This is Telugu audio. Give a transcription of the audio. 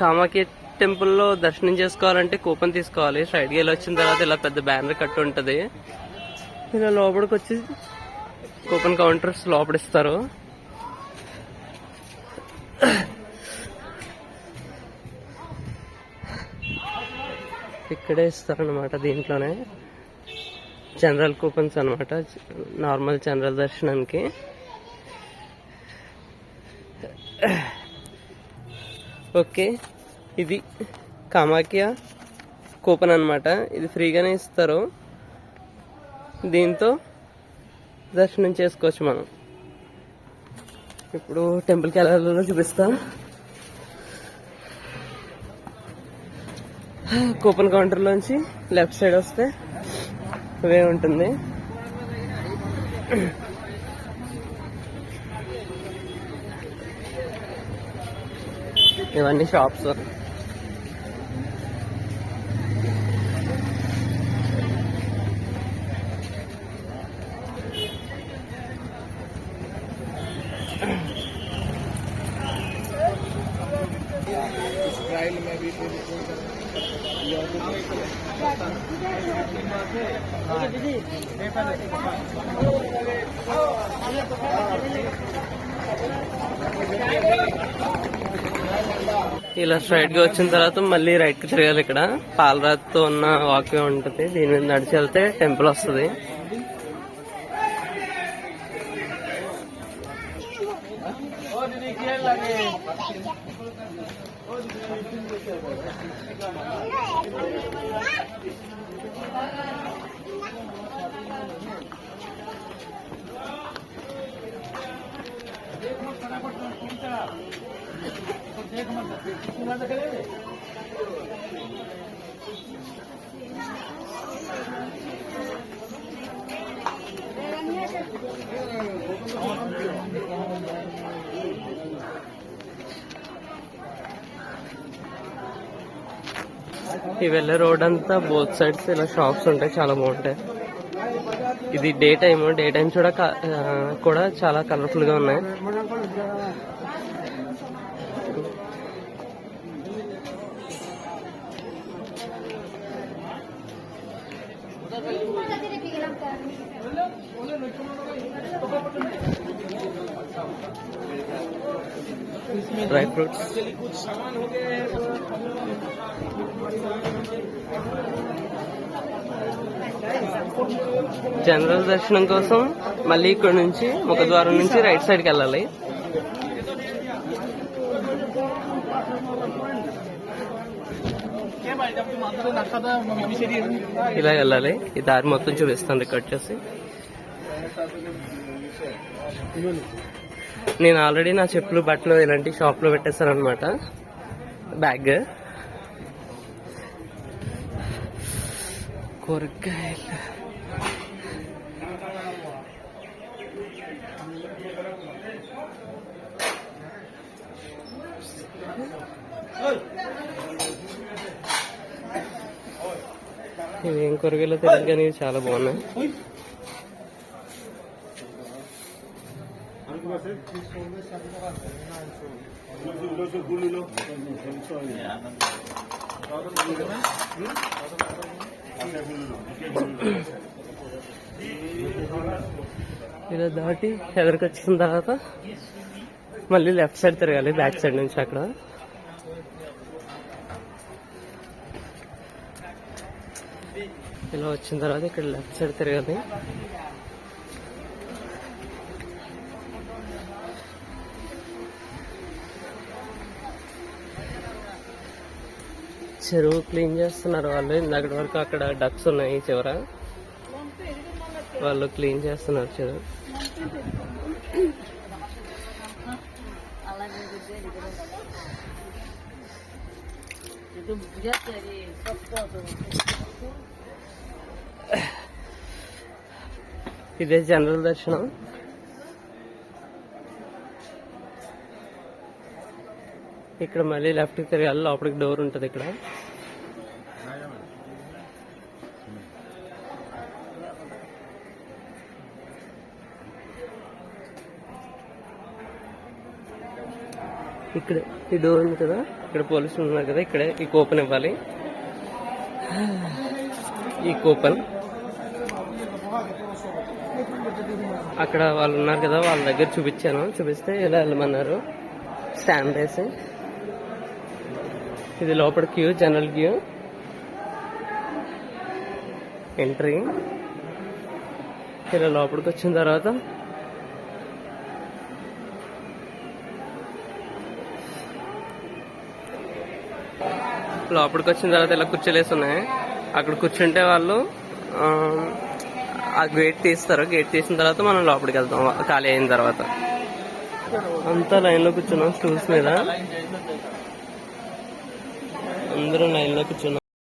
కామాఖ్య టెంపుల్లో దర్శనం చేసుకోవాలంటే కూపన్ తీసుకోవాలి. స్ట్రైట్కి వెళ్ళి వచ్చిన తర్వాత ఇలా పెద్ద బ్యానర్ కట్టి ఉంటుంది. ఇలా లోపలికి వచ్చి కూపన్ కౌంటర్స్ లోపడిస్తారు. ఇక్కడే ఇస్తారనమాట. దీంట్లోనే జనరల్ కూపన్స్ అనమాట, నార్మల్ జనరల్ దర్శనానికి. ఓకే, ఇది కామాఖ్య కూపన్ అనమాట. ఇది ఫ్రీగానే ఇస్తారు. దీంతో దర్శనం చేసుకోవచ్చు మనం. ఇప్పుడు టెంపుల్కి వెళ్ళాలో చూపిస్తా. కూపన్ కౌంటర్లోంచి లెఫ్ట్ సైడ్ వస్తే అవే ఉంటుంది. ఇవన్నీ షాప్స్. ఇలా స్ట్రైట్ గా వచ్చిన తర్వాత మళ్ళీ రైట్ కి తిరగాలి. ఇక్కడ పాలరాతితో ఉన్న వాక్వే ఉంటుంది. దీని మీద నడిచి వెళ్తే టెంపుల్ వస్తుంది. ఈ వెళ్ళే రోడ్ అంతా బోత్ సైడ్స్ ఇలా షాప్స్ ఉంటాయి, చాలా బాగుంటాయి. ఇది డే టైమ్ కూడా చాలా కలర్ఫుల్ గా ఉన్నాయి. ड्राई फ्रूट्स जनरल दर्शనం కోసం మళ్ళీ ఇక్కడ నుంచి ముఖద్వారం నుంచి రైట్ సైడ్ కి వెళ్ళాలి. ఇలా వెళ్ళాలి. ఈ దారి మొత్తం చూపిస్తాను రికార్డ్ చేసి. నేను ఆల్రెడీ నా చెప్పులు బట్టలు ఇలాంటి షాప్ లో పెట్టేస్తాను అనమాట. బ్యాగ్ కూరగాయలు ఇవేం కూరగాయలు తెలియదు కానీ చాలా బాగున్నాయి. ఇలా దాటి ఎదురుకు వచ్చిన తర్వాత మళ్ళీ లెఫ్ట్ సైడ్ తిరగాలి, బ్యాక్ సైడ్ నుంచి. అక్కడ ఇలా వచ్చిన తర్వాత ఇక్కడ లెఫ్ట్ సైడ్ తిరగాలి. చెరువు క్లీన్ చేస్తున్నారు వాళ్ళు. ఇందాకటి వరకు అక్కడ డక్స్ ఉన్నాయి చివర, వాళ్ళు క్లీన్ చేస్తున్నారు చెరువు. ఇదే జనరల్ దర్శనం. ఇక్కడ మళ్ళీ లెఫ్ట్ కి తిరగాలి, లోపలికి డోర్ ఉంటుంది. ఇక్కడ ఇక్కడ ఈ డోర్ ఉంది కదా, ఇక్కడ పోలీసులు ఉన్నారు కదా, ఇక్కడే ఈ కూపన్ ఇవ్వాలి. ఈ కూపన్ అక్కడ వాళ్ళు ఉన్నారు కదా, వాళ్ళ దగ్గర చూపించాను. చూపిస్తే ఇలా వెళ్ళమన్నారు స్టాండ్ వేసి. ఇది లోపల క్యూ, జనరల్ క్యూ. ఎంట్రీ. ఇలా లోపలికి వచ్చిన తర్వాత ఇలా కుర్చీలేసి ఉన్నాయి. అక్కడ కూర్చుంటే వాళ్ళు ఆ గేట్ తీస్తారు. గేట్ తీసిన తర్వాత మనం లోపలికి వెళ్తాం ఖాళీ అయిన తర్వాత. అంతా లైన్ లో కూర్చున్నాం స్టూల్స్ మీద. అందరూ లైన్ లో కూర్చున్నాం.